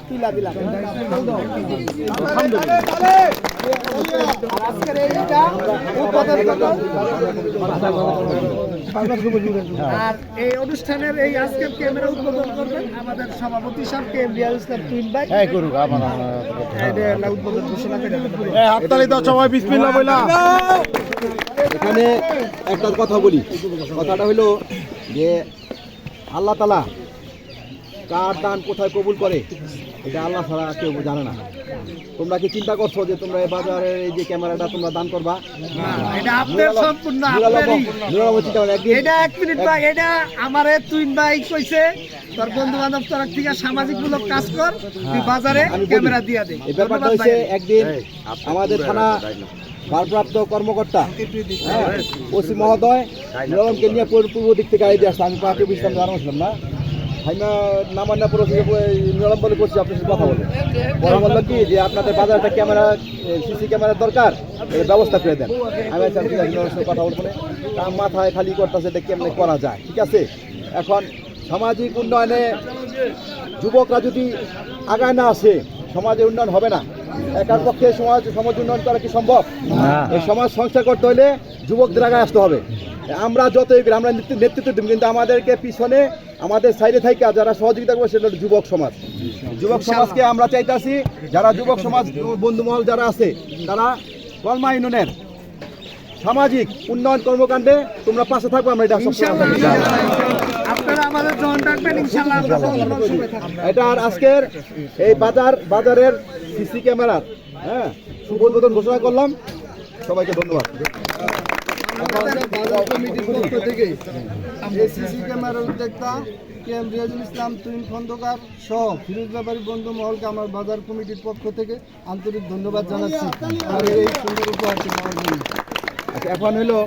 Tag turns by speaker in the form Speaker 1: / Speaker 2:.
Speaker 1: তুলা দিলাম আজকের এইটা আর এই অনুষ্ঠানের এই আজকের ক্যামেরা উদ্বোধন করবেন আমাদের সভাপতি সাহেব কে রিয়াল ইসলাম টুইন ভাই
Speaker 2: করুক আমার
Speaker 1: এটা উদ্বোধন ঘোষণা করে
Speaker 2: হাততালি দাও সবাই বিসমিল্লাহ বইলা। এখানে একটা কথা বলি, কথাটা হলো যে আল্লাহ তাআলা কার দান কোথায় কবুল করে এটা আল্লাহ ছাড়া কেউ জানে না। তোমরা কি চিন্তা করছো যে তোমরা এই বাজারের এই যে ক্যামেরাটা তোমরা দান করবা?
Speaker 1: এটা আপনার সম্পূর্ণ আপনারই। এটা 1 মিনিট ভাই, এটা আমারে তুইন ভাই কইছে তোর বন্ধু বান্ধব তরফ থেকে সামাজিক মূলক কাজ কর, তুই বাজারে ক্যামেরা দিয়া দে।
Speaker 2: এই ব্যাপারটা হচ্ছে একদিন আমাদের থানা ভারপ্রাপ্ত কর্মকর্তা ওসি মহোদয় নিরলমকে নিয়ে পূর্ব দিক থেকে আইডিয়া আসছে। আমি পার্টি অফিস জানাচ্ছিলাম না, হাইনা নামান্না পড়েছে নিরলম বলে করছি আপনার সাথে কথা বলে পরে বললো কি যে আপনাদের বাজারে একটা ক্যামেরা সিসি ক্যামেরার দরকার, এর ব্যবস্থা করে দেন। আমি নিরলমের সাথে কথা বলবো না, তার মাথায় খালি করতেছে এটা কেমনে করা যায়। ঠিক আছে, এখন সামাজিক উন্নয়নে যুবকরা যদি আগায় না আসে সমাজের উন্নয়ন হবে না। একার পক্ষে সমাজ উন্নয়ন করা কি সম্ভব? এই সমাজ সংস্কার করতে হলে যুবকদের আগায় আসতে হবে। আমরা যতই আমরা নেতৃত্ব দেব, কিন্তু আমাদেরকে পিছনে আমাদের সাইডে থাইকা যারা সহযোগিতা করবে সেটা হলো যুবক সমাজ। যুবক সমাজকে আমরা চাইতাছি যারা যুবক সমাজ বন্ধুমহল যারা আছে তারা কলমা ইউনিয়নের সামাজিক উন্নয়ন কর্মকাণ্ডে তোমরা পাশে থাকবে। আমরা এটা
Speaker 1: আপনারা আমাদের জন রাখবেন ইনশাআল্লাহ।
Speaker 2: এটা আর আজকের এই বাজারের সিসি ক্যামেরার শুভ উদ্বোধন ঘোষণা করলাম। সবাইকে ধন্যবাদ।
Speaker 1: বাজার কমিটির পক্ষ থেকে এই সিসি ক্যামেরার উদ্যোক্তা কেএম রিয়াজুল ইসলাম তুইন খন্দকার সহ ফিরোজ ব্যাপারী বন্ধু মহলকে আমার বাজার কমিটির পক্ষ থেকে আন্তরিক ধন্যবাদ জানাচ্ছি আর এই সুন্দর উপহারটি পাওয়ার জন্য।
Speaker 2: এখন হলো